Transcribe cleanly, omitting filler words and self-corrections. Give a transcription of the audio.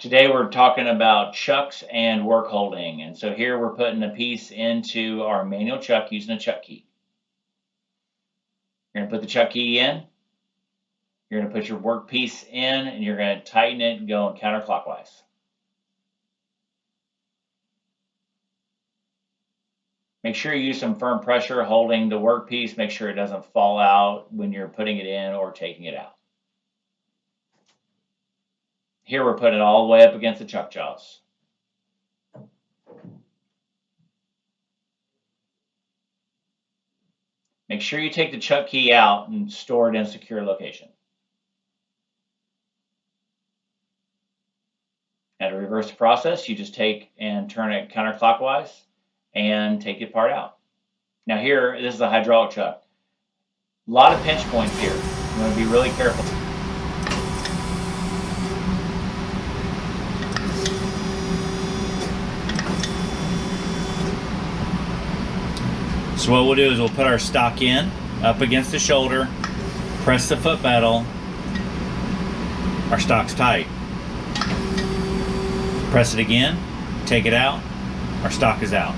Today we're talking about chucks and work holding. And so here we're putting a piece into our manual chuck using a chuck key. You're going to put the chuck key in. You're going to put your work piece in and you're going to tighten it going counterclockwise. Make sure you use some firm pressure holding the workpiece. Make sure it doesn't fall out when you're putting it in or taking it out. Here we're putting it all the way up against the chuck jaws. Make sure you take the chuck key out and store it in a secure location. Now to reverse the process, you just take and turn it counterclockwise and take it part out. Now here, this is a hydraulic chuck. A lot of pinch points here. You want to be really careful. So what we'll do is we'll put our stock in, up against the shoulder, press the foot pedal, our stock's tight. Press it again, take it out, our stock is out.